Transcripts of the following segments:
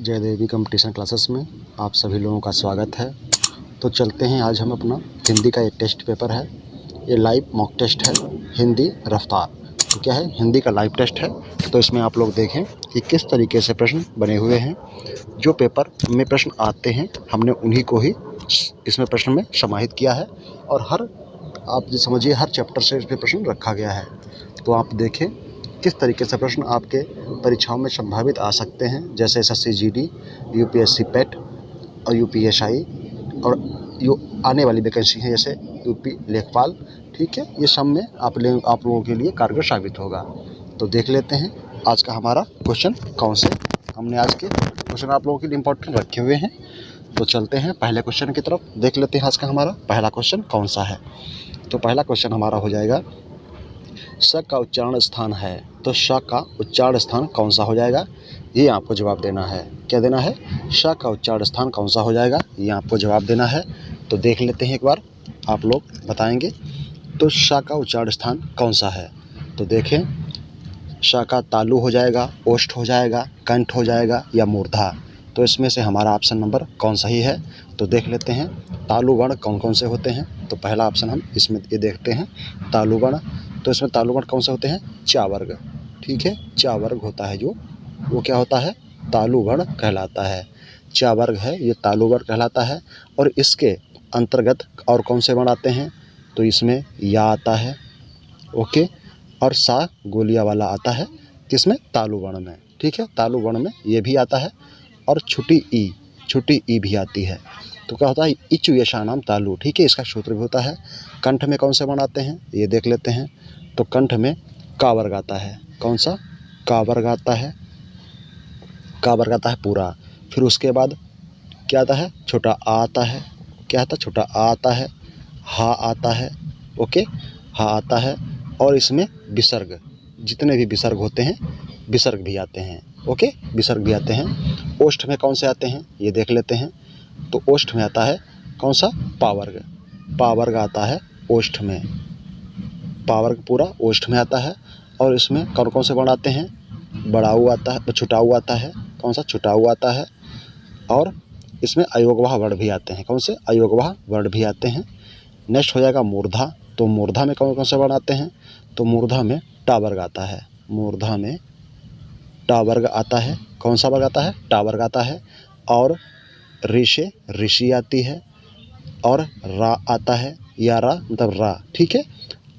Jaydevi competition classes में आप सभी लोगों का स्वागत है। तो चलते हैं, आज हम अपना हिंदी का एक टेस्ट पेपर है, ये लाइव मॉक टेस्ट है, हिंदी रफ्तार। तो क्या है, हिंदी का लाइव टेस्ट है। तो इसमें आप लोग देखें कि किस तरीके से प्रश्न बने हुए हैं। जो पेपर में प्रश्न आते हैं हमने उन्हीं को ही इसमें प्रश्न में समाहित किया है, और आप जो समझिए हर चैप्टर से इसमें प्रश्न रखा गया है। तो आप देखें किस तरीके से प्रश्न आपके परीक्षाओं में संभावित आ सकते हैं, जैसे SSC GD, UPSC PET और UPSI, और जो आने वाली वैकेंसी है जैसे UP लेखपाल। ठीक है, ये सब में आप लोगों के लिए कारगर साबित होगा। तो देख लेते हैं आज का हमारा क्वेश्चन कौन से हमने आज के क्वेश्चन आप लोगों के लिए इम्पोर्टेंट रखे हुए हैं। तो चलते हैं पहले क्वेश्चन की तरफ, देख लेते हैं आज का हमारा पहला क्वेश्चन कौन सा है। तो पहला क्वेश्चन हमारा हो जाएगा, स का उच्चारण स्थान है, तो श का उच्चारण स्थान कौन सा हो जाएगा, ये आपको जवाब देना है। क्या देना है, श का उच्चारण स्थान कौन सा हो जाएगा, ये आपको जवाब देना है। तो देख लेते हैं एक बार, आप लोग बताएंगे। तो श का उच्चारण स्थान कौन सा है, तो देखें, श का तालु हो जाएगा, ओष्ठ हो जाएगा, कंठ हो जाएगा या मूर्धा। तो इसमें से हमारा ऑप्शन नंबर कौन सही है, तो देख लेते हैं तालु वर्ण कौन कौन से होते हैं। तो पहला ऑप्शन हम इसमें ये देखते हैं, तालु वर्ण। तो इसमें तालु वर्ण कौन से होते हैं, चा वर्ग। ठीक है, चा वर्ग होता है जो, वो क्या होता है, तालु वर्ण कहलाता है। चा वर्ग है ये, तालु वर्ण कहलाता है। और इसके अंतर्गत और कौन से वर्ण आते हैं, तो इसमें या आता है, ओके, और सा गोलिया वाला आता है, किसमें, तालु वर्ण में। ठीक है, तालु वर्ण में ये भी आता है, और छुटी ई भी आती है। तो क्या होता है, इचु यशानाम तालु। ठीक है, इसका सूत्र भी होता है। कंठ में कौन से वर्ण आते हैं, ये देख लेते हैं। तो कंठ में का वर्ग आता है, कौन सा, का वर्ग आता है, का वर्ग आता है पूरा। फिर उसके बाद क्या आता है, छोटा आ आता है। क्या आता है, छोटा आ आता है, हा आता है, ओके, हा आता है। और इसमें विसर्ग, जितने भी विसर्ग होते हैं, विसर्ग भी आते हैं, ओके, विसर्ग भी आते हैं। ओष्ठ में कौन से आते हैं, ये देख लेते हैं। तो ओष्ठ में आता है कौन सा, पावर्ग, पावर्ग आता है ओष्ठ में, पावर्ग पूरा ओष्ठ में आता है। और इसमें कौन कौन से वर्ण आते हैं, बड़ाऊ आता है, छुटाऊ आता है, कौन सा, छुटाऊ आता है। और इसमें अयोगवाह वर्ण भी आते हैं, कौन से, अयोगवाह वर्ण भी आते हैं। नेक्स्ट हो जाएगा मूर्धा। तो मूर्धा में कौन कौन से वर्ण आते हैं, तो मूर्धा में टा वर्ग आता है, मूर्धा में टा वर्ग आता है। कौन सा वर्ग आता है, टा वर्ग आता है। और ऋषे ऋषि आती है, और रा आता है, या रा मतलब रा। ठीक है,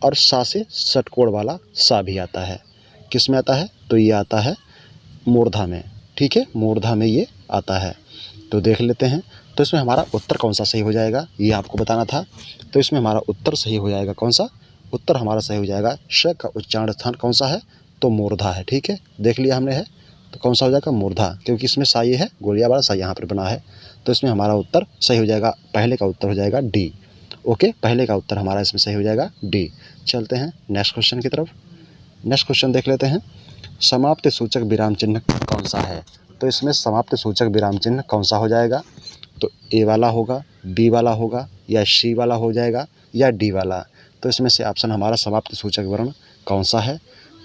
और सा से षटकोण वाला सा भी आता है, किस में आता है, तो ये आता है मूर्धा में। ठीक है, मूर्धा में ये आता है। तो देख लेते हैं, तो इसमें हमारा उत्तर कौन सा सही हो जाएगा, ये आपको बताना था। तो इसमें हमारा उत्तर सही हो जाएगा, कौन सा, उत्तर हमारा सही हो जाएगा, श का उच्चारण स्थान कौन सा है, तो मूर्धा है। ठीक है, देख लिया हमने है, तो कौन सा हो जाएगा, मूर्धा, क्योंकि इसमें सा ये है, गोलिया वाला सा यहाँ पर बना है। तो इसमें हमारा उत्तर सही हो जाएगा, पहले का उत्तर हो जाएगा डी। ओके, पहले का उत्तर हमारा इसमें सही हो जाएगा डी। चलते हैं नेक्स्ट क्वेश्चन की तरफ। नेक्स्ट क्वेश्चन देख लेते हैं, समाप्ति सूचक विराम चिन्ह कौन सा है। तो इसमें समाप्ति सूचक विराम चिन्ह कौन सा हो जाएगा, तो ए वाला होगा, बी वाला होगा, या सी वाला हो जाएगा, या डी वाला। तो इसमें से ऑप्शन हमारा समाप्ति सूचक वर्ण कौन सा है,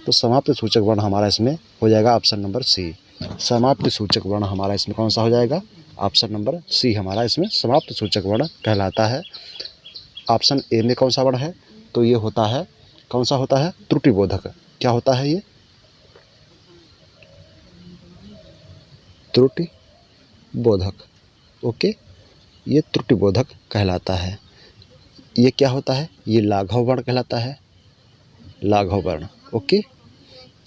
तो समाप्ति सूचक वर्ण हमारा इसमें हो जाएगा ऑप्शन नंबर सी। समाप्ति सूचक वर्ण हमारा इसमें कौन सा हो जाएगा, ऑप्शन नंबर सी हमारा इसमें समाप्ति सूचक वर्ण कहलाता है। ऑप्शन ए में कौन सा वर्ण है, तो ये होता है, कौन सा होता है, त्रुटिबोधक। क्या होता है ये, त्रुटिबोधक, ओके, ये त्रुटिबोधक कहलाता है। ये क्या होता है, ये लाघव वर्ण कहलाता है, लाघव वर्ण। ओके,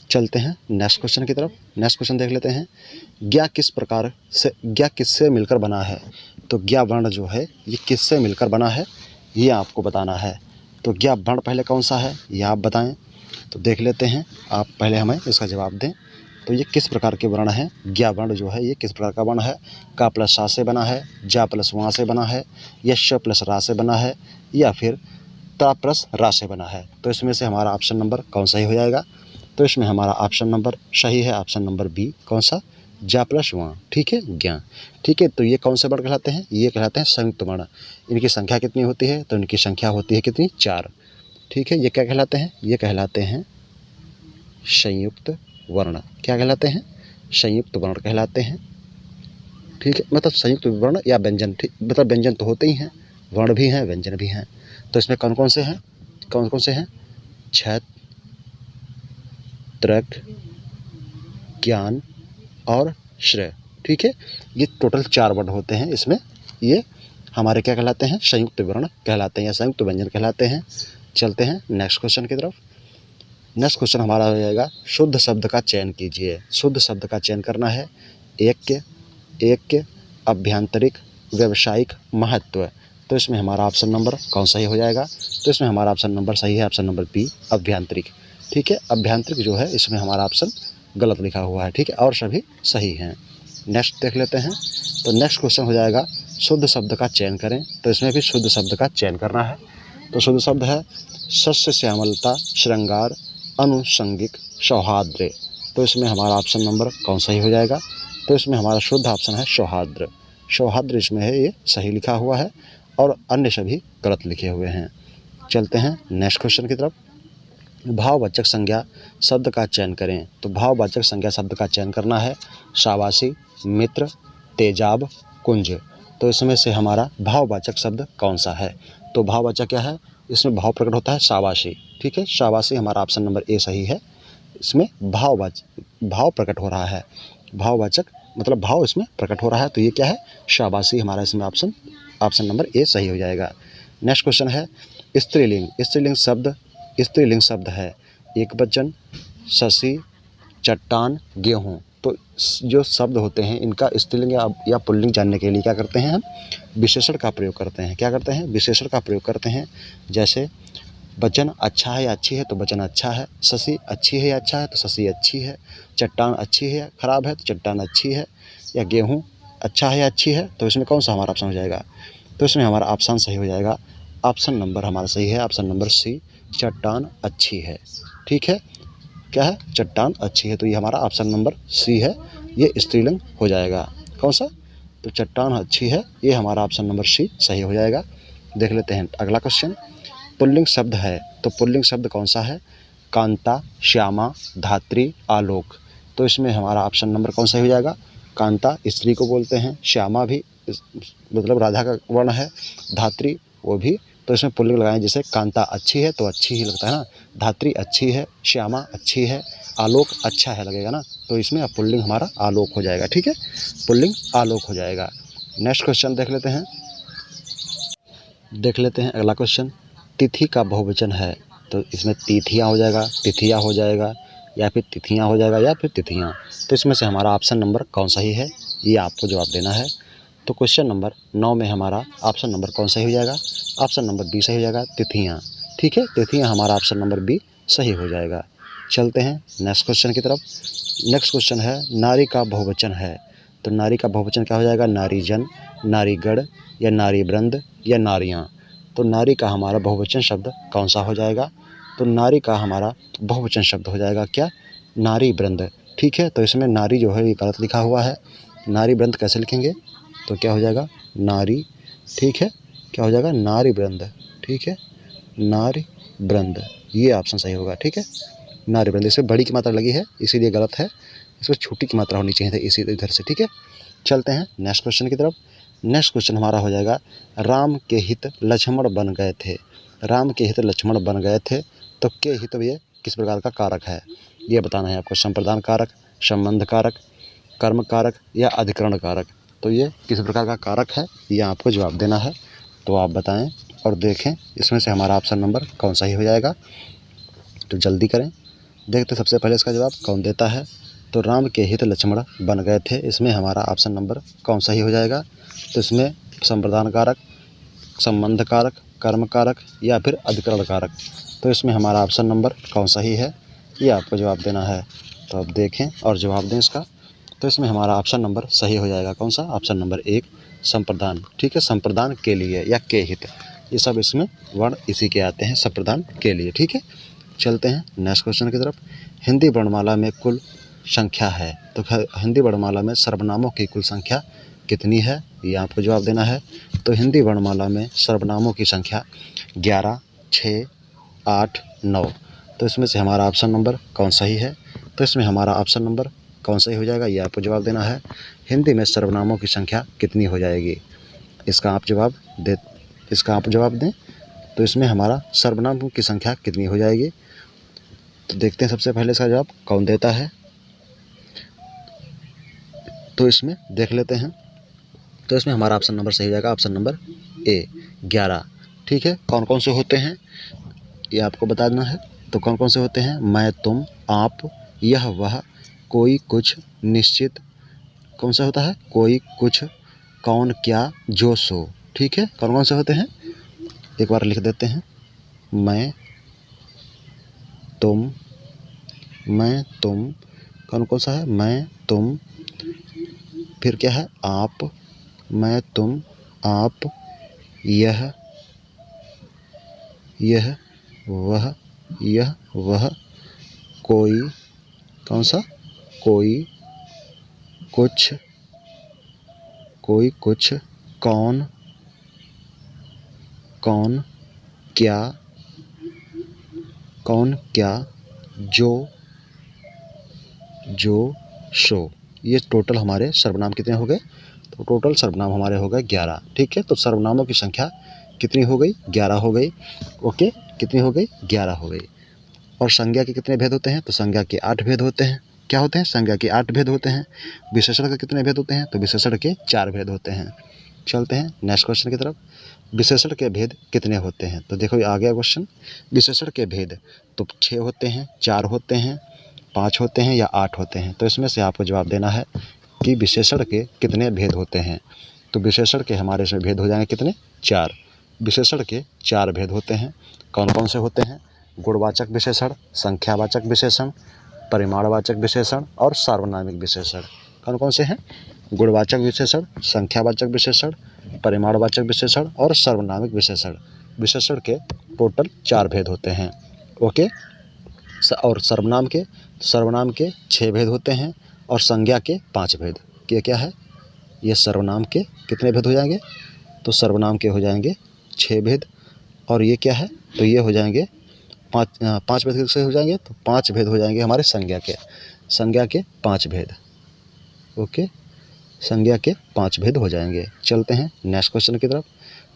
चलते हैं नेक्स्ट क्वेश्चन की तरफ। नेक्स्ट क्वेश्चन देख लेते हैं, ज्ञा किस प्रकार से, ज्ञा किससे मिलकर बना है। तो ज्ञा वर्ण जो है ये किससे मिलकर बना है, ये आपको बताना है। तो ज्ञा वर्ण पहले कौन सा है, ये आप बताएं। तो देख लेते हैं, आप पहले हमें इसका जवाब दें। तो ये किस प्रकार के वर्ण हैं, ज्ञा वर्ण जो है ये किस प्रकार का वर्ण है, का प्लस सा से बना है, जा प्लस वहाँ से बना है, या श प्लस रा से बना है, या फिर ता प्लस रा से बना है। तो इसमें से हमारा ऑप्शन नंबर कौन सही हो जाएगा, तो इसमें हमारा ऑप्शन नंबर सही है, ऑप्शन नंबर बी, कौन सा, जा प्लस वहाँ। ठीक है, ज्ञा। ठीक है, तो ये कौन से वर्ण कहलाते हैं, ये कहलाते हैं संयुक्त वर्ण। इनकी संख्या कितनी होती है, तो इनकी संख्या होती है कितनी, 4। ठीक है, ये क्या कहलाते हैं, ये कहलाते हैं संयुक्त वर्ण। क्या कहलाते हैं, संयुक्त वर्ण कहलाते हैं। ठीक है, मतलब संयुक्त वर्ण या व्यंजन, ठीक, मतलब व्यंजन तो होते ही हैं, वर्ण भी हैं, व्यंजन भी हैं। तो इसमें कौन कौन से हैं, कौन कौन से हैं? छत, तृक, ज्ञान और श्रेय। ठीक है, ये टोटल 4 वर्ण होते हैं इसमें। ये हमारे क्या कहलाते हैं? संयुक्त वर्ण कहलाते हैं या संयुक्त व्यंजन कहलाते हैं। चलते हैं नेक्स्ट क्वेश्चन की तरफ। नेक्स्ट क्वेश्चन हमारा हो जाएगा, शुद्ध शब्द का चयन कीजिए। शुद्ध शब्द का चयन करना है। एक अभ्यांतरिक, व्यावसायिक, महत्व। तो इसमें हमारा ऑप्शन नंबर कौन सही हो जाएगा? तो इसमें हमारा ऑप्शन नंबर सही है, ऑप्शन नंबर बी, अभ्यांतरिक। ठीक है, अभ्यांतरिक जो है इसमें हमारा ऑप्शन गलत लिखा हुआ है। ठीक है, और सभी सही हैं। नेक्स्ट देख लेते हैं। तो नेक्स्ट क्वेश्चन हो जाएगा, शुद्ध शब्द का चयन करें। तो इसमें भी शुद्ध शब्द का चयन करना है। तो शुद्ध शब्द है सस्य श्यामलता, श्रृंगार, अनुषंगिक, सौहार्द्र। तो इसमें हमारा ऑप्शन नंबर कौन सही हो जाएगा? तो इसमें हमारा शुद्ध ऑप्शन है सौहार्द्र। सौहार्द्र इसमें है, ये सही लिखा हुआ है और अन्य सभी गलत लिखे हुए हैं। चलते हैं नेक्स्ट क्वेश्चन की तरफ। भाववाचक संज्ञा शब्द का चयन करें। तो भाववाचक संज्ञा शब्द का चयन करना है। शाबाशी, मित्र, तेजाब, कुंज। तो इसमें से हमारा भाववाचक शब्द कौन सा है? तो भाववाचक क्या है? इसमें भाव प्रकट होता है शाबाशी। ठीक है, शाबाशी हमारा ऑप्शन नंबर ए सही है। इसमें भाव प्रकट हो रहा है। भाववाचक मतलब भाव इसमें प्रकट हो रहा है, तो ये क्या है? शाबाशी हमारा इसमें ऑप्शन नंबर ए सही हो जाएगा। नेक्स्ट क्वेश्चन है स्त्रीलिंग। स्त्रीलिंग शब्द है एकवचन, शशि, चट्टान, गेहूँ। तो जो शब्द होते हैं इनका स्त्रीलिंग या पुल्लिंग जानने के लिए क्या करते हैं? हम विशेषण का प्रयोग करते हैं। क्या करते हैं? विशेषण का प्रयोग करते हैं। जैसे वचन अच्छा है या अच्छी है तो वचन अच्छा है, शशि अच्छी है या अच्छा है तो शशि अच्छी है, चट्टान अच्छी है या खराब है तो चट्टान अच्छी है, या गेहूँ अच्छा है या अच्छी है। तो इसमें कौन सा हमारा ऑप्शन हो जाएगा? तो इसमें हमारा ऑप्शन सही हो जाएगा, ऑप्शन नंबर हमारा सही है, ऑप्शन नंबर सी, चट्टान अच्छी है। ठीक है, क्या है? चट्टान अच्छी है। तो ये हमारा ऑप्शन नंबर सी है, ये स्त्रीलिंग हो जाएगा। कौन सा? तो चट्टान अच्छी है, ये हमारा ऑप्शन नंबर सी सही हो जाएगा। देख लेते हैं अगला क्वेश्चन। पुल्लिंग शब्द है, तो पुल्लिंग शब्द कौन सा है? कांता, श्यामा, धात्री, आलोक। तो इसमें हमारा ऑप्शन नंबर कौन सही हो जाएगा? कांता स्त्री को बोलते हैं, श्यामा भी मतलब राधा का वर्ण है, धात्री वो भी। तो इसमें पुल्लिंग लगाएं, जैसे कांता अच्छी है तो अच्छी ही लगता है ना, धात्री अच्छी है, श्यामा अच्छी है, आलोक अच्छा है लगेगा ना। तो इसमें पुल्लिंग हमारा आलोक हो जाएगा। ठीक है, पुल्लिंग आलोक हो जाएगा। नेक्स्ट क्वेश्चन देख लेते हैं अगला क्वेश्चन। तिथि का बहुवचन है, तो इसमें तिथियाँ हो जाएगा, तिथियाँ हो जाएगा, या फिर तिथियाँ हो जाएगा, या फिर तिथियाँ। तो इसमें से हमारा ऑप्शन नंबर कौन सही है, ये आपको जवाब देना है। तो क्वेश्चन नंबर 9 में हमारा ऑप्शन नंबर कौन सही हो जाएगा? ऑप्शन नंबर बी सही हो जाएगा, तिथियाँ। ठीक है, तिथियाँ हमारा ऑप्शन नंबर बी सही हो जाएगा। चलते हैं नेक्स्ट क्वेश्चन की तरफ। नेक्स्ट क्वेश्चन है नारी का बहुवचन है, तो नारी का बहुवचन क्या हो जाएगा? नारीजन, नारीगण, या नारी वृंद, या नारियाँ। तो नारी का हमारा बहुवचन शब्द कौन सा हो जाएगा? तो नारी का हमारा बहुवचन शब्द हो जाएगा क्या? नारी वृंद। ठीक है, तो इसमें नारी जो है ये गलत लिखा हुआ है, नारी वृंद कैसे लिखेंगे? तो क्या हो जाएगा? नारी। ठीक है, क्या हो जाएगा? नारी वृंद। ठीक है, नारी वृंद, ये ऑप्शन सही होगा। ठीक है, नारी वृंद, इसमें बड़ी की मात्रा लगी है इसीलिए गलत है, इसमें छोटी की मात्रा होनी चाहिए थी इसी इधर से। ठीक है, चलते हैं नेक्स्ट क्वेश्चन की तरफ। नेक्स्ट क्वेश्चन हमारा हो जाएगा, राम के हित लक्ष्मण बन गए थे। राम के हित लक्ष्मण बन गए थे, तो के हित ये किस प्रकार का कारक है, ये बताना है आपको। संप्रदान कारक, संबंध कारक, कर्म कारक, या अधिकरण कारक। तो ये किस प्रकार का कारक है, ये आपको जवाब देना है। तो आप बताएं और देखें इसमें से हमारा ऑप्शन नंबर कौन सही हो जाएगा। तो जल्दी करें, देखते सबसे पहले इसका जवाब कौन देता है। तो राम के हित लक्ष्मण बन गए थे, इसमें हमारा ऑप्शन नंबर कौन सही हो जाएगा? तो इसमें संप्रदान कारक, संबंध कारक, कर्म कारक, या फिर अधिकरण कारक। तो इसमें हमारा ऑप्शन नंबर कौन सही है, ये आपको जवाब देना है। तो आप देखें और जवाब दें इसका। तो इसमें हमारा ऑप्शन नंबर सही हो जाएगा, कौन सा? Option number 1, संप्रदान। ठीक है, संप्रदान के लिए या के हित, ये सब इसमें वर्ण इसी के आते हैं, संप्रदान के लिए। ठीक है, चलते हैं नेक्स्ट क्वेश्चन की तरफ। हिंदी वर्णमाला में कुल संख्या है, तो हिंदी वर्णमाला में सर्वनामों की कुल संख्या कितनी है, ये आपको जवाब देना है। तो हिंदी वर्णमाला में सर्वनामों की संख्या 11, 6, 8, 9। तो इसमें से हमारा ऑप्शन नंबर कौन सही है? तो इसमें हमारा ऑप्शन नंबर कौन सही हो जाएगा, ये आपको जवाब देना है। हिंदी में सर्वनामों की संख्या कितनी हो जाएगी? इसका आप जवाब दें। तो इसमें हमारा सर्वनामों की संख्या कितनी हो जाएगी? तो देखते हैं सबसे पहले इसका जवाब कौन देता है। तो इसमें देख लेते हैं। तो इसमें हमारा ऑप्शन नंबर सही हो जाएगा, ऑप्शन नंबर ए 11। ठीक है, कौन कौन से होते हैं ये आपको बताना है। तो कौन कौन से होते हैं? मैं, तुम, आप, यह, वह, कोई, कुछ, निश्चित। कौन सा होता है? कोई, कुछ, कौन, क्या, जो, सो। ठीक है, कौन कौन से होते हैं एक बार लिख देते हैं। मैं, तुम, कौन कौन सा है? मैं, तुम, फिर क्या है? आप, मैं, तुम, आप, यह, वह, कोई, कौन सा? कोई, कुछ, कौन, क्या, जो, सो। ये टोटल हमारे सर्वनाम कितने हो गए? तो टोटल सर्वनाम हमारे हो गए 11। ठीक है, तो सर्वनामों की संख्या कितनी हो गई? 11 हो गई। ओके, कितनी हो गई? 11 हो गई। और संज्ञा के कितने भेद होते हैं? तो संज्ञा के 8 भेद होते हैं। क्या होते हैं? संज्ञा के 8 भेद होते हैं। विशेषण के कितने भेद होते हैं? तो विशेषण के 4 भेद होते हैं। चलते हैं नेक्स्ट क्वेश्चन की तरफ। विशेषण के भेद कितने होते हैं? तो देखो आ गया क्वेश्चन। विशेषण के भेद तो 6 होते हैं, 4 होते हैं, 5 होते हैं या 8 होते हैं। तो इसमें से आपको जवाब देना है कि विशेषण के कितने भेद होते हैं। तो विशेषण के हमारे इसमें भेद हो जाएंगे कितने? 4। विशेषण के 4 भेद होते हैं। कौन कौन से होते हैं? गुणवाचक विशेषण, संख्यावाचक विशेषण, परिमाणवाचक विशेषण और सार्वनामिक विशेषण। कौन कौन से हैं? गुणवाचक विशेषण, संख्यावाचक विशेषण, परिमाणवाचक विशेषण और सार्वनामिक विशेषण। विशेषण के टोटल 4 भेद होते हैं। ओके, और सर्वनाम के 6 भेद होते हैं और संज्ञा के 5 भेद। ये क्या है? ये सर्वनाम के कितने भेद हो जाएंगे? तो सर्वनाम के हो जाएंगे 6 भेद। और ये क्या है? तो ये हो जाएंगे 5 भेद से हो जाएंगे। तो 5 भेद हो जाएंगे हमारे संज्ञा के 5 भेद। ओके, संज्ञा के 5 भेद हो जाएंगे। चलते हैं नेक्स्ट क्वेश्चन की तरफ।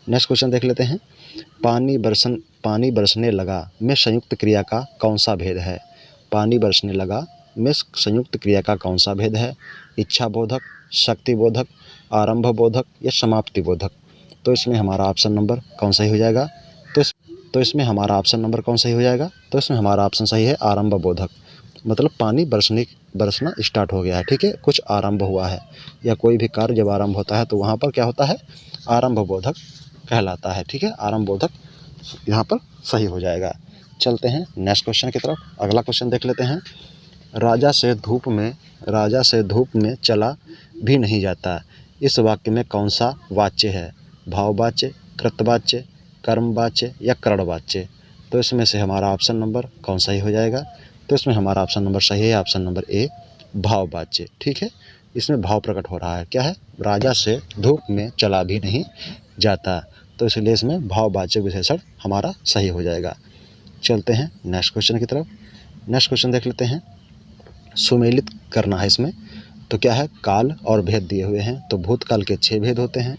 नेक्स्ट क्वेश्चन देख लेते हैं। पानी बरसने लगा में संयुक्त क्रिया का कौन सा भेद है? पानी बरसने लगा में संयुक्त क्रिया का कौन सा भेद है? इच्छा बोधक, शक्ति बोधक, आरंभ बोधक या समाप्ति बोधक। तो इसमें हमारा ऑप्शन नंबर कौन सही हो जाएगा? तो इसमें हमारा ऑप्शन नंबर कौन सही हो जाएगा? तो इसमें हमारा ऑप्शन सही है आरंभ बोधक। मतलब पानी बरसना स्टार्ट हो गया है। ठीक है, कुछ आरंभ हुआ है या कोई भी कार्य जब आरंभ होता है तो वहाँ पर क्या होता है? आरंभ बोधक कहलाता है। ठीक है, आरंभ बोधक यहाँ पर सही हो जाएगा। चलते हैं नेक्स्ट क्वेश्चन की तरफ। अगला क्वेश्चन देख लेते हैं। राजा से धूप में चला भी नहीं जाता। इस वाक्य में कौन सा वाच्य है? भाववाच्य, कृतवाच्य, कर्मवाच्य या करणवाच्य। तो इसमें से हमारा ऑप्शन नंबर कौन सही हो जाएगा? तो इसमें हमारा ऑप्शन नंबर सही है, ऑप्शन नंबर ए भाववाच्य। ठीक है, इसमें भाव प्रकट हो रहा है। क्या है? राजा से धूप में चला भी नहीं जाता। तो इसलिए इसमें भाववाचक विशेषण हमारा सही हो जाएगा। चलते हैं नेक्स्ट क्वेश्चन की तरफ। नेक्स्ट क्वेश्चन देख लेते हैं। सुमेलित करना है इसमें। तो क्या है? काल और भेद दिए हुए हैं। तो भूतकाल के 6 भेद होते हैं,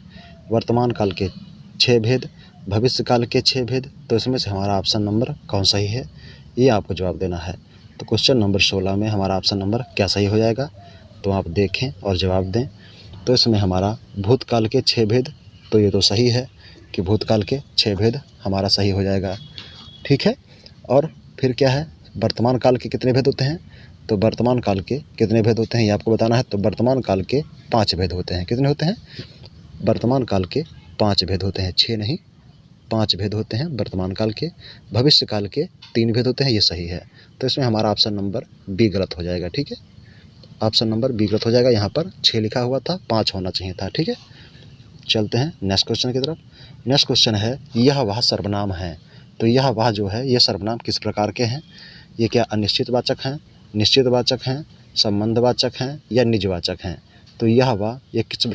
वर्तमान काल के 6 भेद, भविष्य काल के 6 भेद। तो इसमें से हमारा ऑप्शन नंबर कौन सही है ये आपको जवाब देना है। तो क्वेश्चन नंबर 16 में हमारा ऑप्शन नंबर क्या सही हो जाएगा? तो आप देखें और जवाब दें। तो इसमें हमारा भूतकाल के 6 भेद, तो ये तो सही है कि भूतकाल के 6 भेद हमारा सही हो जाएगा। ठीक है, और फिर क्या है? वर्तमान काल के कितने भेद होते हैं? तो वर्तमान काल के कितने भेद होते हैं ये आपको बताना है। तो वर्तमान काल के 5 भेद होते हैं। कितने होते हैं? वर्तमान काल के 5 भेद होते हैं, 6 नहीं, 5 भेद होते हैं वर्तमान काल के। भविष्य काल के 3 भेद होते हैं, ये सही है। तो इसमें हमारा ऑप्शन नंबर बी गलत हो जाएगा। ठीक है, ऑप्शन नंबर बी गलत हो जाएगा। यहाँ पर 6 लिखा हुआ था, 5 होना चाहिए था। ठीक है, चलते हैं नेक्स्ट क्वेश्चन की तरफ। नेक्स्ट क्वेश्चन है, यह वह सर्वनाम है। तो यह वह जो है ये सर्वनाम किस प्रकार के हैं? ये क्या अनिश्चित वाचक हैं, निश्चित वाचक हैं, संबंधवाचक हैं या निजवाचक हैं? तो यह वह ये किस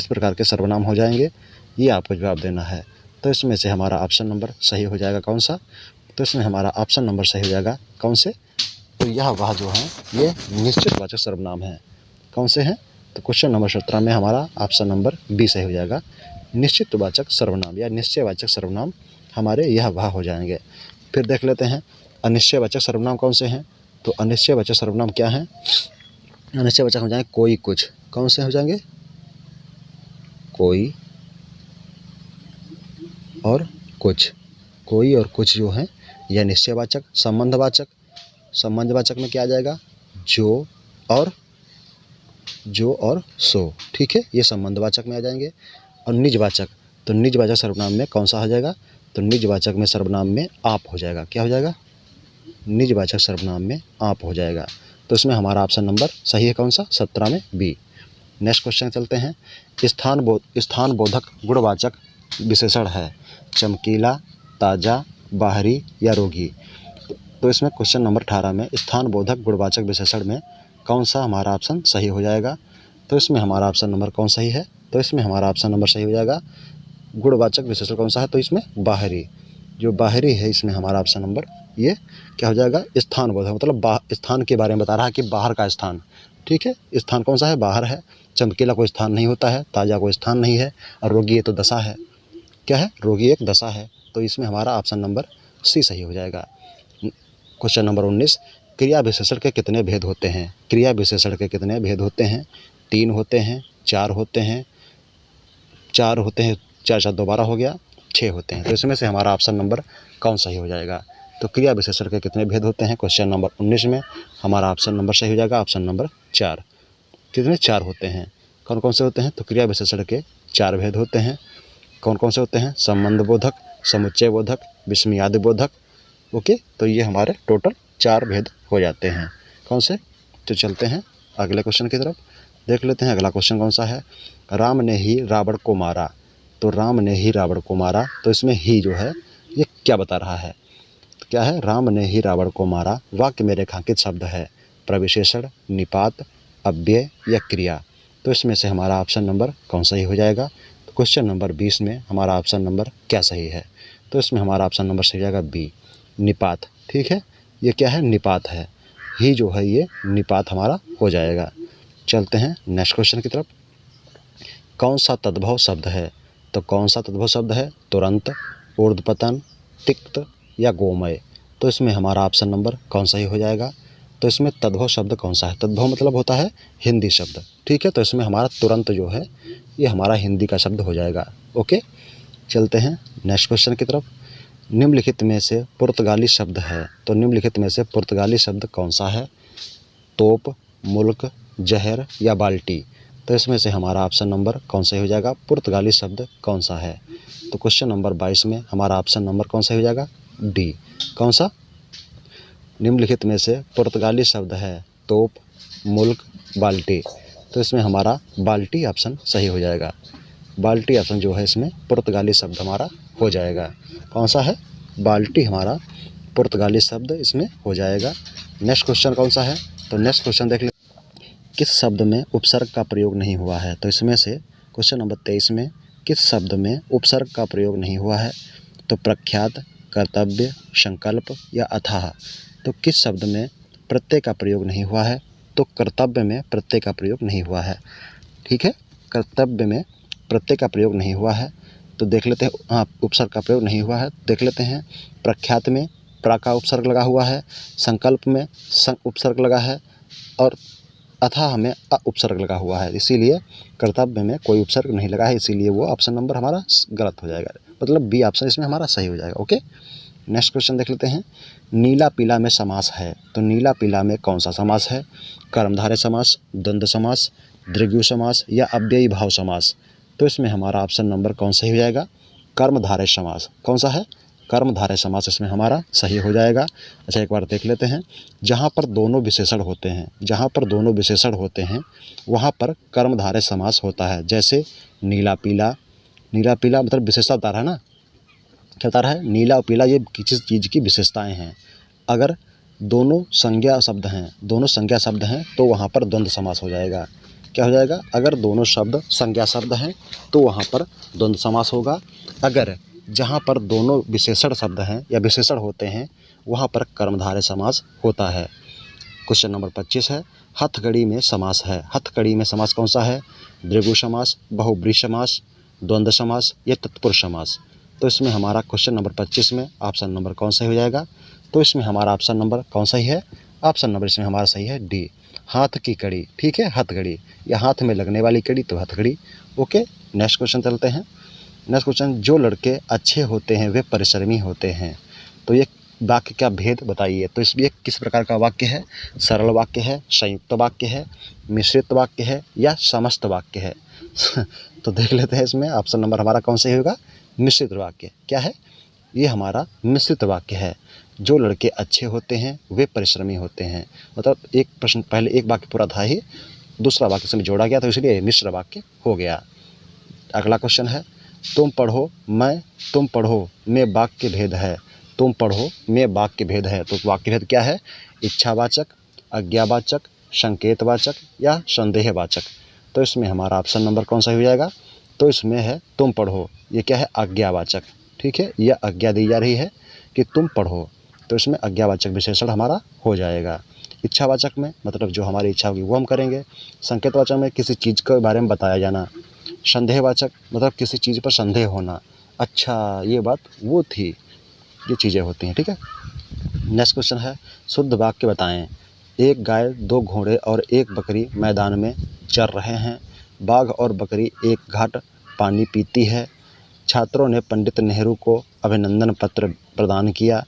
प्रकार के सर्वनाम हो जाएंगे ये आपको जवाब देना है। तो इसमें से हमारा ऑप्शन नंबर सही हो जाएगा कौन सा? तो इसमें हमारा ऑप्शन नंबर सही हो जाएगा कौन से? तो यह वह जो है ये निश्चित वाचक सर्वनाम है। कौन से हैं? तो क्वेश्चन नंबर 17 में हमारा ऑप्शन नंबर बी सही हो जाएगा। निश्चितवाचक सर्वनाम या निश्चयवाचक सर्वनाम हमारे यह वह हो जाएंगे। फिर देख लेते हैं अनिश्चयवाचक सर्वनाम कौन से हैं। तो अनिश्चयवाचक सर्वनाम क्या हैं? अनिश्चयवाचक हो जाएंगे कोई कुछ। कौन से हो जाएंगे? कोई और कुछ। कोई और कुछ जो है यह निश्चयवाचक। संबंधवाचक में क्या आ जाएगा? जो और सो। ठीक है, ये संबंधवाचक में आ जाएंगे। और निजवाचक, तो निजवाचक सर्वनाम में कौन सा हो जाएगा? तो निजवाचक में सर्वनाम में आप हो जाएगा। क्या हो जाएगा? निजवाचक सर्वनाम में आप हो जाएगा। तो इसमें हमारा ऑप्शन नंबर सही है कौन सा? 17 में बी। नेक्स्ट क्वेश्चन चलते हैं। स्थान बोधक गुणवाचक विशेषण है चमकीला, ताज़ा, बाहरी या रोगी। तो इसमें क्वेश्चन नंबर 18 में स्थान बोधक गुणवाचक विशेषण में कौन सा हमारा ऑप्शन सही हो जाएगा? तो इसमें हमारा ऑप्शन नंबर कौन सही है? तो इसमें हमारा ऑप्शन नंबर सही हो जाएगा गुणवाचक विशेषण कौन सा है? तो इसमें बाहरी। जो बाहरी है इसमें हमारा ऑप्शन नंबर ये क्या हो जाएगा? स्थान बोधक, मतलब स्थान के बारे में बता रहा है कि बाहर का स्थान। ठीक है, स्थान कौन सा है? बाहर है। चमकीला कोई स्थान नहीं होता है, ताज़ा कोई स्थान नहीं है, और रोगी ये तो दशा है। क्या है? रोगी एक दशा है। तो इसमें हमारा ऑप्शन नंबर सी सही हो जाएगा। क्वेश्चन नंबर 19, क्रिया विशेषण के कितने भेद होते हैं? क्रिया विशेषण के कितने भेद होते हैं? 3 होते हैं, 4 होते हैं, 4 4 12 हो गया, 6 होते हैं। तो इसमें से हमारा ऑप्शन नंबर कौन सही हो जाएगा? तो क्रिया विशेषण के कितने भेद होते हैं? क्वेश्चन नंबर 19 में हमारा ऑप्शन नंबर सही हो जाएगा ऑप्शन नंबर 4। कितने? 4 होते हैं। कौन कौन से होते हैं? तो क्रिया विशेषण के 4 भेद होते हैं। कौन कौन से होते हैं? संबंध बोधक, समुच्चय बोधक, विस्मयादि बोधक। ओके, तो ये हमारे टोटल 4 भेद हो जाते हैं। कौन से? तो चलते हैं अगले क्वेश्चन की तरफ, देख लेते हैं अगला क्वेश्चन कौन सा है। राम ने ही रावण को मारा। तो राम ने ही रावण को मारा, तो इसमें ही जो है ये क्या बता रहा है? तो क्या है? राम ने ही रावण को मारा वाक्य में रेखांकित शब्द है प्रविशेषण, निपात, अव्यय या क्रिया। तो इसमें से हमारा ऑप्शन नंबर कौन सही हो जाएगा? तो क्वेश्चन नंबर 20 में हमारा ऑप्शन नंबर क्या सही है? तो इसमें हमारा ऑप्शन नंबर सही हो जाएगा बी, निपात। ठीक है, ये क्या है? निपात है। ही जो है ये निपात हमारा हो जाएगा। चलते हैं नेक्स्ट क्वेश्चन की तरफ। कौन सा तद्भव शब्द है? तो कौन सा तद्भव शब्द है? तुरंत, ऊर्ध्वपतन, तिक्त या गोमय। तो इसमें हमारा ऑप्शन नंबर कौन सही हो जाएगा? तो इसमें तद्भव शब्द कौन सा है? तद्भव मतलब होता है हिंदी शब्द। ठीक है, तो इसमें हमारा तुरंत जो है ये हमारा हिंदी का शब्द हो जाएगा। ओके, चलते हैं नेक्स्ट क्वेश्चन की तरफ। निम्नलिखित में से पुर्तगाली शब्द है। तो निम्नलिखित में से पुर्तगाली शब्द कौन सा है? तोप, मुल्क, जहर या बाल्टी। तो इसमें से हमारा ऑप्शन नंबर कौन सा हो जाएगा? पुर्तगाली शब्द कौन सा है? तो क्वेश्चन नंबर 22 में हमारा ऑप्शन नंबर कौन सा हो जाएगा? डी। कौन सा? निम्नलिखित में से पुर्तगाली शब्द है तोप, मुल्क, बाल्टी। तो इसमें हमारा बाल्टी ऑप्शन सही हो जाएगा। बाल्टी ऑप्शन जो है इसमें पुर्तगाली शब्द हमारा हो जाएगा। कौन सा है? बाल्टी हमारा पुर्तगाली शब्द इसमें हो जाएगा। नेक्स्ट क्वेश्चन कौन सा है? तो नेक्स्ट क्वेश्चन देख ले, किस शब्द में उपसर्ग का प्रयोग नहीं हुआ है? तो इसमें से क्वेश्चन नंबर 23 में किस शब्द में उपसर्ग का प्रयोग नहीं हुआ है? तो प्रख्यात, कर्तव्य, संकल्प या अथाह। तो किस शब्द में प्रत्यय का प्रयोग नहीं हुआ है? तो कर्तव्य में प्रत्यय का प्रयोग नहीं हुआ है। ठीक है, कर्तव्य में प्रत्यय का प्रयोग नहीं हुआ है। तो देख लेते हैं, हाँ, उपसर्ग का प्रयोग नहीं हुआ है। देख लेते हैं, प्रख्यात में प्रा का उपसर्ग लगा हुआ है, संकल्प में संग उपसर्ग लगा है, और अथाह में अ उपसर्ग लगा हुआ है। इसीलिए कर्तव्य में कोई उपसर्ग नहीं लगा है, इसीलिए वो ऑप्शन नंबर हमारा गलत हो जाएगा। मतलब बी ऑप्शन इसमें हमारा सही हो जाएगा। ओके, नेक्स्ट क्वेश्चन देख लेते हैं। नीला पीला में समास है। तो नीला पीला में कौन सा समास है? कर्मधारय समास, द्वंद्व समास, द्विगु समास या अव्ययी भाव समास। तो इसमें हमारा ऑप्शन नंबर कौन सही हो जाएगा? कर्मधारय समास। कौन सा है? कर्मधारय समास इसमें हमारा सही हो जाएगा। अच्छा, एक बार देख लेते हैं। जहाँ पर दोनों विशेषण होते हैं, जहाँ पर दोनों विशेषण होते हैं वहाँ पर कर्मधारय समास होता है। जैसे नीला पीला, नीला पीला मतलब विशेषता बता रहा है ना, क्या बता रहा है? नीला और पीला ये किसी चीज़ की विशेषताएं हैं। अगर दोनों संज्ञा शब्द हैं, दोनों संज्ञा शब्द हैं तो वहाँ पर द्वंद्व समास हो जाएगा। क्या हो जाएगा? अगर दोनों शब्द संज्ञा शब्द हैं तो वहाँ पर द्वंद्व समास होगा। अगर जहाँ पर दोनों विशेषण शब्द हैं या विशेषण होते हैं वहाँ पर कर्मधारय समास होता है। क्वेश्चन नंबर 25 है, हथकड़ी में समास है। हथकड़ी में समास कौन सा है? द्विगु समास, बहुब्रीहि समास, द्वंद्व समास या तत्पुरुष समास। तो इसमें हमारा क्वेश्चन नंबर 25 में ऑप्शन नंबर कौन सा हो जाएगा? तो इसमें हमारा ऑप्शन नंबर कौन सा ही है? ऑप्शन नंबर इसमें हमारा सही है डी, हाथ की कड़ी। ठीक है, हथकड़ी या हाथ में लगने वाली कड़ी, तो हथकड़ी। ओके, नेक्स्ट क्वेश्चन चलते हैं। नेक्स्ट क्वेश्चन, जो लड़के अच्छे होते हैं वे परिश्रमी होते हैं। तो ये वाक्य का भेद बताइए। तो इसमें किस प्रकार का वाक्य है? सरल वाक्य है, संयुक्त वाक्य है, मिश्रित वाक्य है या समस्त वाक्य है? तो देख लेते हैं इसमें ऑप्शन नंबर हमारा कौन सा होगा? मिश्रित वाक्य। क्या है ये? हमारा मिश्रित वाक्य है। जो लड़के अच्छे होते हैं वे परिश्रमी होते हैं। मतलब एक प्रश्न पहले एक वाक्य पूरा था ही, दूसरा वाक्य से जोड़ा गया, तो इसलिए मिश्र वाक्य हो गया। अगला क्वेश्चन है, तुम पढ़ो मैं तुम पढ़ो में वाक्य भेद है। तुम पढ़ो में वाक्य भेद है। तो वाक्य भेद क्या है? इच्छावाचक, आज्ञावाचक, संकेतवाचक या संदेहवाचक। तो इसमें हमारा ऑप्शन नंबर कौन सा हो जाएगा? तो इसमें है तुम पढ़ो, ये क्या है? आज्ञावाचक। ठीक है, यह आज्ञा दी जा रही है कि तुम पढ़ो, तो इसमें आज्ञावाचक विशेषण हमारा हो जाएगा। इच्छावाचक में मतलब जो हमारी इच्छा होगी वो हम करेंगे। संकेतवाचक में किसी चीज़ के बारे में बताया जाना। संदेहवाचक मतलब किसी चीज़ पर संदेह होना, अच्छा ये बात वो थी, ये चीज़ें होती हैं। ठीक है, नेक्स्ट क्वेश्चन है, शुद्ध वाक्य बताएं। एक गाय, दो घोड़े और एक बकरी मैदान में चर रहे हैं। बाघ और बकरी एक घाट पानी पीती है। छात्रों ने पंडित नेहरू को अभिनंदन पत्र प्रदान किया।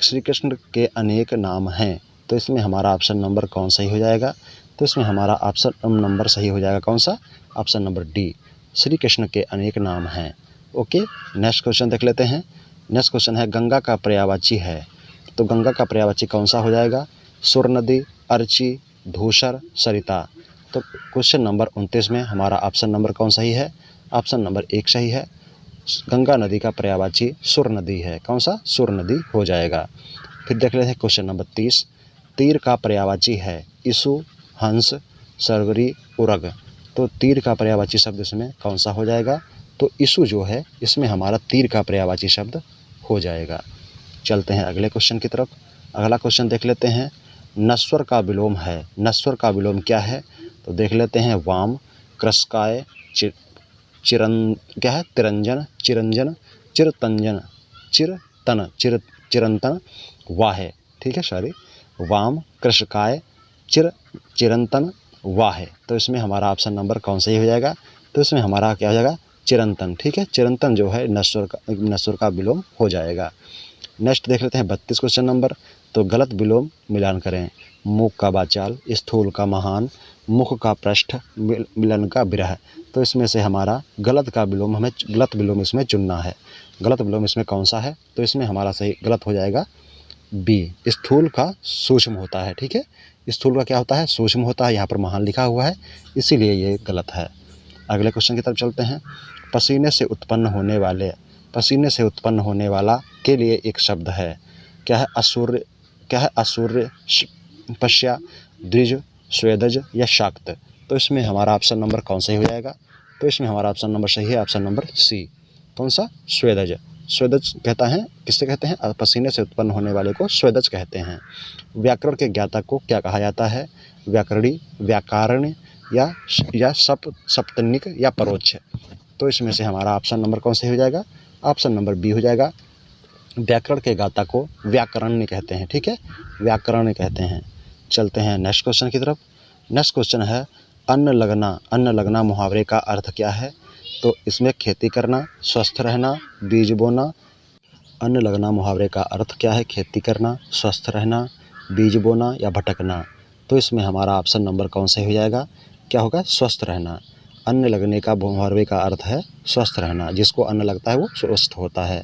श्री कृष्ण के अनेक नाम हैं। तो इसमें हमारा ऑप्शन नंबर कौन सही हो जाएगा? तो इसमें हमारा ऑप्शन नंबर सही हो जाएगा कौन सा? Option number D, Shri Krishna के अनेक नाम हैं। ओके, नेक्स्ट क्वेश्चन देख लेते हैं। नेक्स्ट क्वेश्चन है, गंगा का पर्यायवाची है। तो गंगा का पर्यायवाची कौन सा हो जाएगा? सुर नदी, अर्ची, धूसर, सरिता। तो क्वेश्चन नंबर 29 में हमारा ऑप्शन नंबर कौन सही है? ऑप्शन नंबर 1 सही है। गंगा नदी का पर्यायवाची सुर नदी है। कौन सा? सुर नदी हो जाएगा। फिर देख लेते हैं क्वेश्चन नंबर 30, तीर का पर्यायवाची है इशु, हंस, सरवरी, उरग। तो तीर का पर्यायवाची शब्द इसमें कौन सा हो जाएगा? तो इशु जो है इसमें हमारा तीर का पर्यायवाची शब्द हो जाएगा। चलते हैं अगले क्वेश्चन की तरफ। अगला क्वेश्चन देख लेते हैं, नश्वर का विलोम है। नश्वर का विलोम क्या है? तो देख लेते हैं, वाम, कृशकाय, क्या है? तिरंजन, चिरंजन, चिरतंजन, चिरंतन, वाहे। ठीक है, सॉरी, वाम, कृशकाय, चिरंतन, वाहे। तो इसमें हमारा ऑप्शन नंबर कौन सही हो जाएगा? तो इसमें हमारा क्या हो जाएगा? चिरंतन। ठीक है, चिरंतन जो है नश्वर का विलोम हो जाएगा। नेक्स्ट देख लेते हैं 32 क्वेश्चन नंबर। तो गलत विलोम मिलान करें। मूक का वाचाल, स्थूल का महान, मुख का पृष्ठ, मिलन का विरह। तो इसमें से हमारा गलत विलोम इसमें चुनना है। गलत विलोम इसमें कौन सा है? तो इसमें हमारा सही गलत हो जाएगा बी, स्थूल का सूक्ष्म होता है। ठीक है, स्थूल का क्या होता है? सूक्ष्म होता है। यहाँ पर महान लिखा हुआ है, इसीलिए ये गलत है। अगले क्वेश्चन की तरफ चलते हैं। पसीने से उत्पन्न होने वाला के लिए एक शब्द है। क्या है? असूर्य, क्या है? असूर्य, पश्या, द्विज, स्वेदज या शाक्त। तो इसमें हमारा ऑप्शन नंबर कौन सही हो जाएगा? तो इसमें हमारा ऑप्शन नंबर सही है, ऑप्शन नंबर सी। कौन सा? स्वेदज। स्वेदज कहता है, किससे कहते हैं? पसीने से उत्पन्न होने वाले को स्वेदज कहते हैं। व्याकरण के ज्ञाता को क्या कहा जाता है? व्याकरणी, व्याकरण या सप्तनिक या परोक्ष। तो इसमें से हमारा ऑप्शन नंबर कौन सही हो जाएगा? ऑप्शन नंबर बी हो जाएगा। व्याकरण के गाता को व्याकरण कहते हैं। ठीक है, व्याकरण कहते हैं। चलते हैं नेक्स्ट क्वेश्चन की तरफ। नेक्स्ट क्वेश्चन है, अन्न लगना मुहावरे का अर्थ क्या है? तो इसमें खेती करना, स्वस्थ रहना, बीज बोना। अन्न लगना मुहावरे का अर्थ क्या है? खेती करना, स्वस्थ रहना, बीज बोना या भटकना। तो इसमें हमारा ऑप्शन नंबर कौन सा हो जाएगा? क्या होगा? स्वस्थ रहना। अन्न लगने का मुहावरे का अर्थ है स्वस्थ रहना। जिसको अन्न लगता है वो स्वस्थ होता है।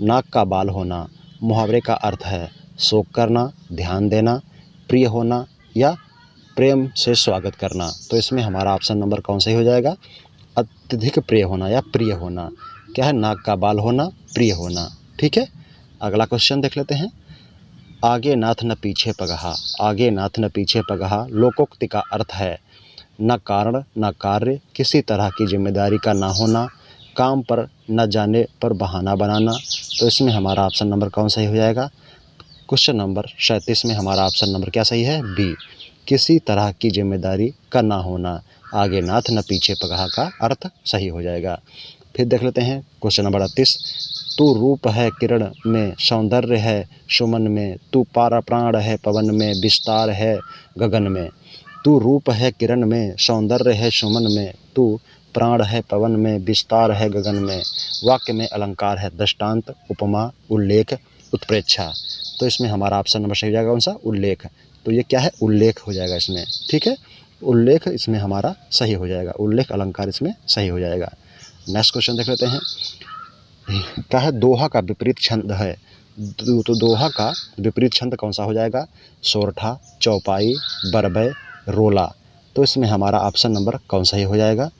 नाक का बाल होना मुहावरे का अर्थ है शोक करना, ध्यान देना, प्रिय होना या प्रेम से स्वागत करना। तो इसमें हमारा ऑप्शन नंबर कौन सा हो जाएगा? अत्यधिक प्रिय होना या प्रिय होना। क्या है? नाक का बाल होना, प्रिय होना। ठीक है, अगला क्वेश्चन देख लेते हैं। आगे नाथ न पीछे पगहा। आगे नाथ न पीछे पगहा लोकोक्ति का अर्थ है न कारण न कार्य, किसी तरह की जिम्मेदारी का ना होना, काम पर न जाने पर बहाना बनाना। तो इसमें हमारा ऑप्शन नंबर कौन सही हो जाएगा? क्वेश्चन नंबर 37 में हमारा ऑप्शन नंबर क्या सही है? बी। किसी तरह की जिम्मेदारी का ना होना, आगे नाथ न पीछे पगहा का अर्थ सही हो जाएगा। फिर देख लेते हैं क्वेश्चन नंबर 38। तू रूप है किरण में, सौंदर्य है सुमन में, तू पारा प्राण है पवन में, विस्तार है गगन में। तू रूप है किरण में, सौंदर्य है सुमन में, तू प्राण है पवन में, विस्तार है गगन में। वाक्य में अलंकार है दृष्टांत, उपमा, उल्लेख, उत्प्रेक्षा। तो इसमें हमारा ऑप्शन नंबर सही हो जाएगा कौन सा? उल्लेख। तो ये क्या है? उल्लेख हो जाएगा इसमें, ठीक है। उल्लेख इसमें हमारा सही हो जाएगा, उल्लेख अलंकार इसमें सही हो जाएगा। नेक्स्ट क्वेश्चन देख लेते हैं। क्या है? दोहा का विपरीत छंद है। तो दोहा का विपरीत छंद कौन सा हो जाएगा? सोरठा, चौपाई, बरबय, रोला। तो इसमें हमारा ऑप्शन नंबर कौन सही हो जाएगा?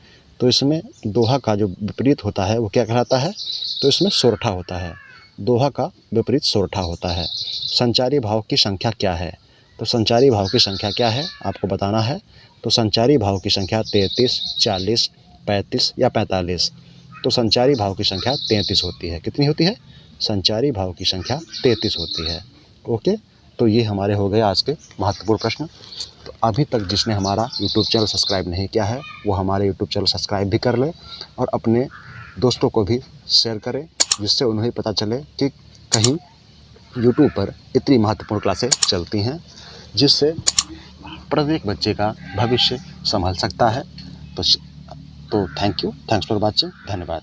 तो इसमें दोहा का जो विपरीत होता है वो क्या कहलाता है? तो इसमें सोरठा होता है। दोहा का विपरीत सोरठा होता है। संचारी भाव की संख्या क्या है? तो संचारी भाव की संख्या क्या है आपको बताना है। तो संचारी भाव की संख्या 33, 40, 35 या 45। तो संचारी भाव की संख्या 33 होती है। कितनी होती है? संचारी भाव की संख्या 33 होती है। ओके, तो ये हमारे हो गए आज के महत्वपूर्ण प्रश्न। तो अभी तक जिसने हमारा यूट्यूब चैनल सब्सक्राइब नहीं किया है वो हमारे यूट्यूब चैनल सब्सक्राइब भी कर ले और अपने दोस्तों को भी शेयर करें, जिससे उन्हें पता चले कि कहीं यूट्यूब पर इतनी महत्वपूर्ण क्लासें चलती हैं, जिससे प्रत्येक बच्चे का भविष्य संभल सकता है। तो थैंक्स फॉर वॉचिंग। धन्यवाद।